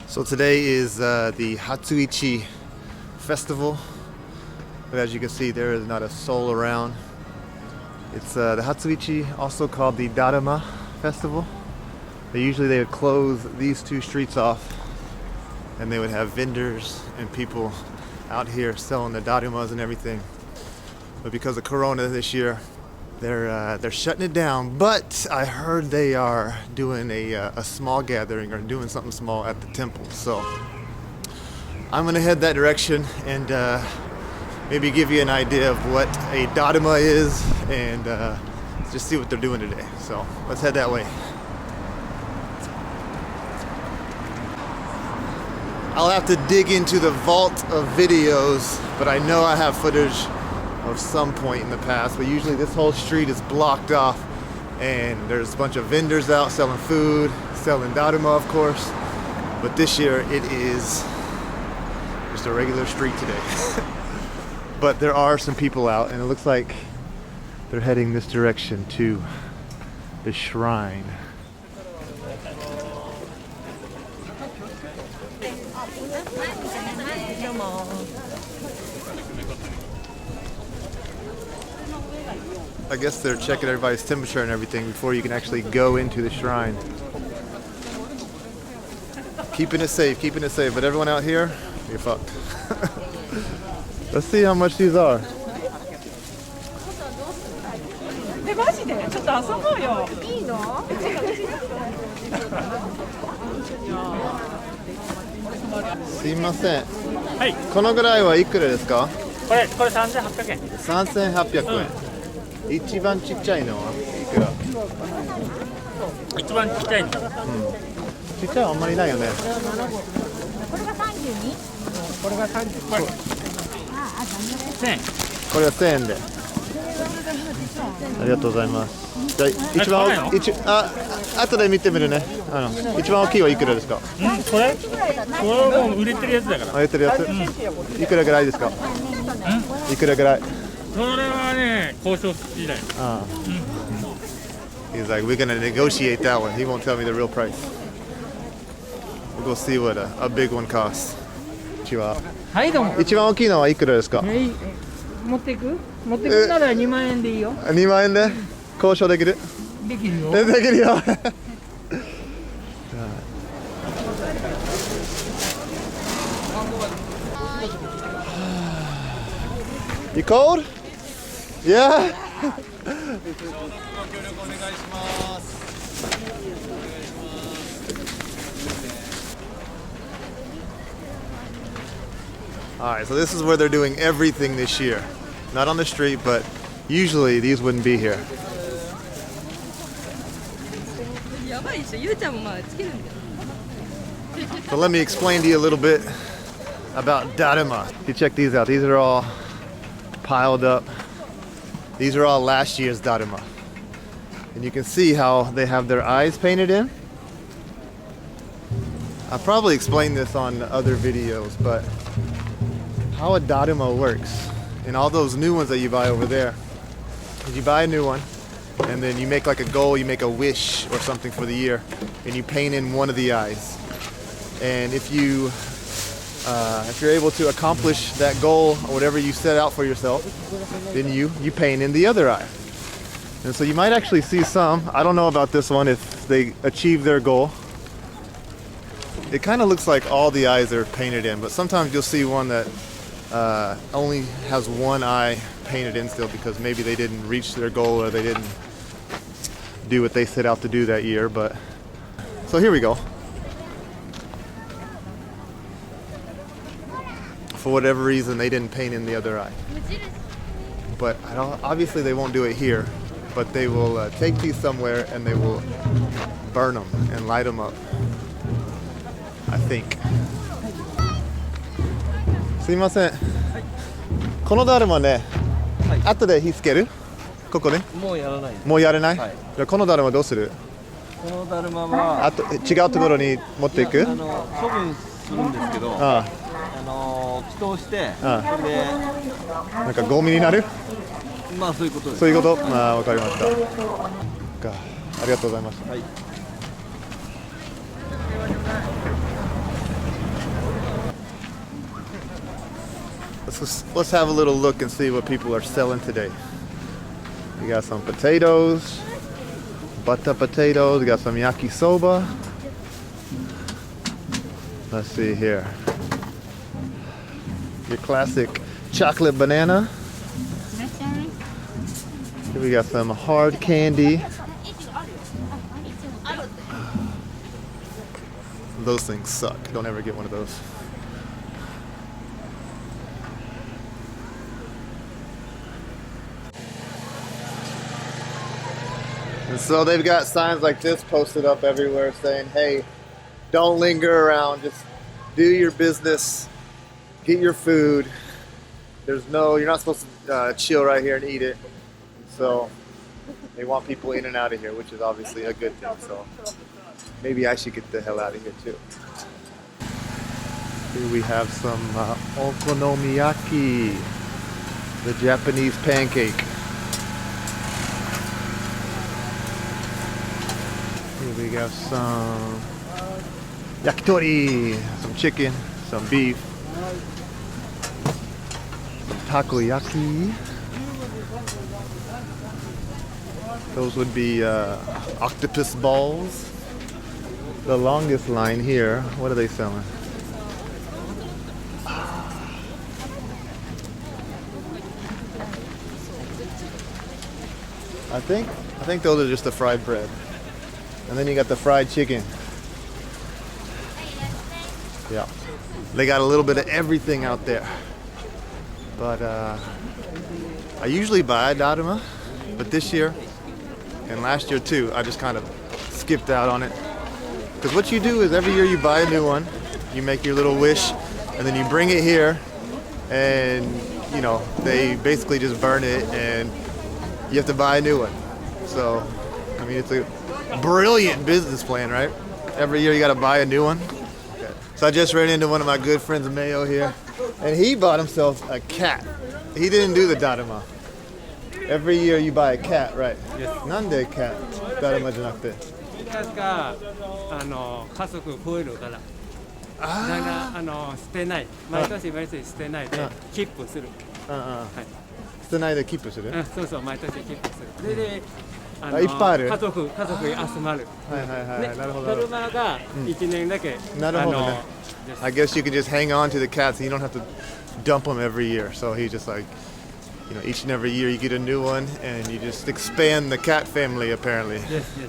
So today is the Hatsuichi festival, but as you can see there is not a soul around. It's the Hatsuichi, also called the Daruma festival. They would close these two streets off and they would have vendors and people out here selling the darumas and everything. But because of Corona this year, they're shutting it down. But I heard they are doing a small gathering or doing something small at the temple. So I'm gonna head that direction and maybe give you an idea of what a daruma is and just see what they're doing today. So let's head that way. I'll have to dig into the vault of videos, but I know I have footage of some point in the past, but usually this whole street is blocked off and there's a bunch of vendors out selling food, selling daruma of course, but this year it is just a regular street today. But there are some people out and it looks like they're heading this direction to the shrine. I guess they're checking everybody's temperature and everything before you can actually go into the shrine. Keeping it safe, but everyone out here, you're fucked. Let's see how much these are. Sumimasen. はい。このぐらいはいくらですか？これ3800円。3800円。一番ちっちゃいのはいくら？一番ちっちゃいの。ちっちゃいのあんまりないよね。これが 32？ これが30。これ。1000円。これは1000円で。ありがとうございます。じゃあ後で見てみるね。一番大きいはいくらですか？これはもう売れてるやつだから。売れてるやつ？いくらぐらいですか？いくらぐらい？それはね、交渉次第。He's like, we're gonna negotiate that one. He won't tell me the real price. We'll go see what a big one costs. はいどうも。一番大きいのはいくらですか？持っていくなら2万円でいいよ。2万円で交渉できる？できるよ。できるよ。You cold? Yeah. Alright, so this is where they're doing everything this year. Not on the street, but usually these wouldn't be here. So let me explain to you a little bit about daruma. You check these out. These are all piled up. These are all last year's daruma. And you can see how they have their eyes painted in. I probably explained this on other videos, but how a daruma works and all those new ones that you buy over there is you buy a new one and then you make like a goal, you make a wish or something for the year and you paint in one of the eyes. And if you're able to accomplish that goal or whatever you set out for yourself, then you paint in the other eye. And so you might actually see some, I don't know about this one, if they achieve their goal. It kind of looks like all the eyes are painted in, but sometimes you'll see one that only has one eye painted in still because maybe they didn't reach their goal or they didn't do what they set out to do that year. But so here we go. For whatever reason, they didn't paint in the other eye. But obviously they won't do it here, but they will take these somewhere and they will burn them and light them up, I think. すいません。このダルマね、後で火つける？ここね。もうやらない。もうやれない？はい。じゃあこのダルマどうする？このだるまはあと違うところに持っていく？処分するんですけど、祈祷して、それでなんかゴミになる？まあそういうことです。そういうこと？まあわかりました。ありがとうございました。はい。let's have a little look and see what people are selling today. We got some potatoes, butter potatoes. We got some yakisoba. Let's see here. Your classic chocolate banana. Here we got some hard candy. Those things suck. Don't ever get one of those. And so they've got signs like this posted up everywhere saying, hey, don't linger around, just do your business, get your food. You're not supposed to chill right here and eat it. So they want people in and out of here, which is obviously a good thing. So maybe I should get the hell out of here too. Here we have some okonomiyaki, the Japanese pancake. Here we got some yakitori, some chicken, some beef, some takoyaki. Those would be octopus balls. The longest line here, what are they selling? I think those are just the fried bread. And then you got the fried chicken. Yeah. They got a little bit of everything out there. But I usually buy Daruma, but this year and last year too, I just kind of skipped out on it. Because what you do is every year you buy a new one, you make your little wish, and then you bring it here, and you know, they basically just burn it and you have to buy a new one. So, I mean, it's a brilliant business plan, right? Every year you gotta buy a new one. Okay. So I just ran into one of my good friends, Mayo, here, and he bought himself a cat. He didn't do the Daruma. Every year you buy a cat, right? Yes. Nande cat? Daruma じゃなくて。確か家族増えるから。だから捨てない。毎年捨てないでキープする。はい。捨てないでキープする？そうそう、毎年キープする。で、いっぱいある。家族に集まる。はいはいはい。なるほど。ダルマが1年だけ。なるほどね。I guess you can just hang on to the cats and you don't have to dump them every year. So he's just like, you know, each and every year you get a new one and you just expand the cat family apparently. Yes, yes.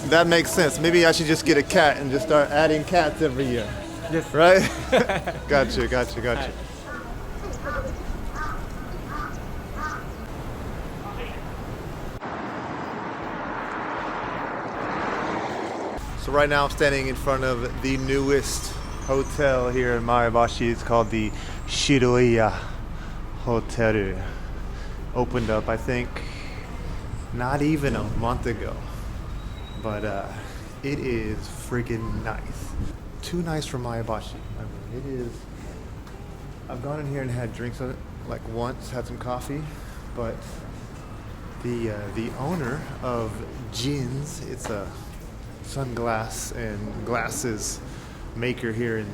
That makes sense. Maybe I should just get a cat and just start adding cats every year. Yes. Right? Gotcha. So right now I'm standing in front of the newest hotel here in Maebashi. It's called the Shiroya Hotel. Opened up, I think, not even a month ago. But it is freaking nice. Too nice for Maebashi. I mean, it is. I've gone in here and had drinks on it, like once, had some coffee, but the owner of Jin's, it's a sunglass and glasses maker here in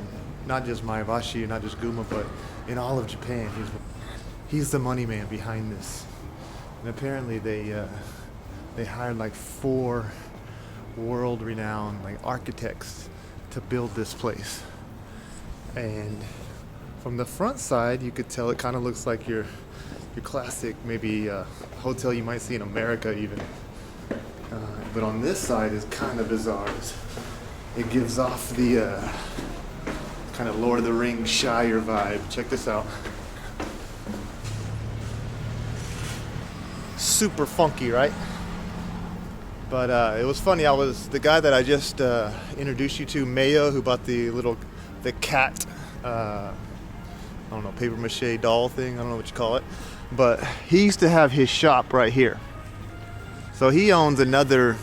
not just Maebashi, not just Guma, but in all of Japan. He's the money man behind this. And apparently they hired like 4 world-renowned like architects to build this place. And from the front side, you could tell it kind of looks like your classic maybe hotel you might see in America even. But on this side is kind of bizarre. It gives off the kind of Lord of the Rings Shire vibe. Check this out. Super funky, right? But it was funny. I was the guy that I just introduced you to, Mayo, who bought the cat, I don't know, paper mache doll thing. I don't know what you call it. But he used to have his shop right here. So he owns another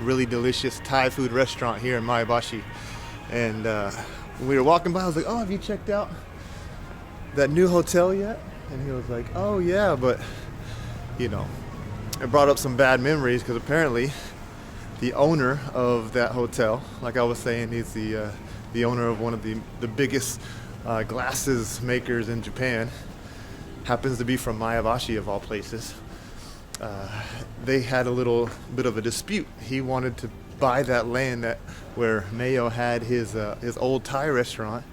really delicious Thai food restaurant here in Maebashi. And when we were walking by, I was like, oh, have you checked out that new hotel yet? And he was like, oh yeah, but you know, it brought up some bad memories because apparently the owner of that hotel, like I was saying, he's the owner of one of the biggest glasses makers in Japan. Happens to be from Maebashi of all places. They had a little bit of a dispute. He wanted to buy that land where Mayo had his old Thai restaurant,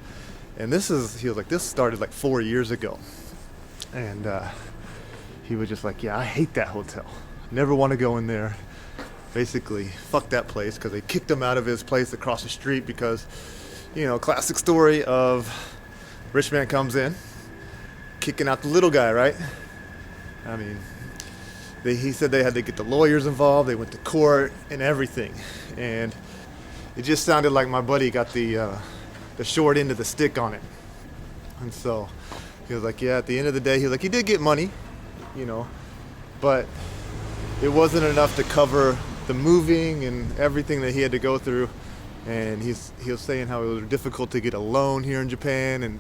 and he was like, this started like 4 years ago, and he was just like, yeah, I hate that hotel. Never want to go in there. Basically, fuck that place, because they kicked him out of his place across the street because, classic story of rich man comes in, kicking out the little guy, right? I mean, he said they had to get the lawyers involved. They went to court and everything, and it just sounded like my buddy got the short end of the stick on it. And so he was like, yeah, at the end of the day, he was like, he did get money, but it wasn't enough to cover the moving and everything that he had to go through. And he was saying how it was difficult to get a loan here in Japan and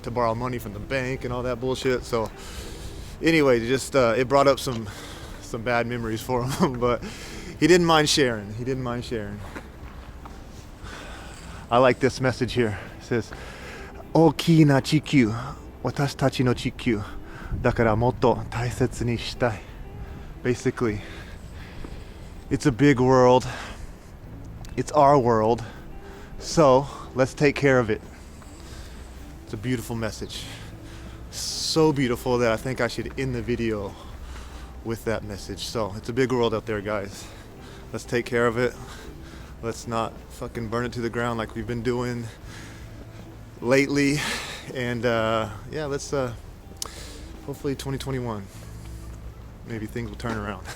to borrow money from the bank and all that bullshit. So anyway, it brought up some bad memories for him, but he didn't mind sharing. I like this message here. It says, "Ookii na chikyu, watashi tachi no chikyu, dakara motto taisetsu ni shitai." Basically, it's a big world. It's our world, so let's take care of it. It's a beautiful message. So beautiful that I think I should end the video with that message. So it's a big world out there, guys. Let's take care of it. Let's not fucking burn it to the ground like we've been doing lately. And let's hopefully 2021, maybe things will turn around.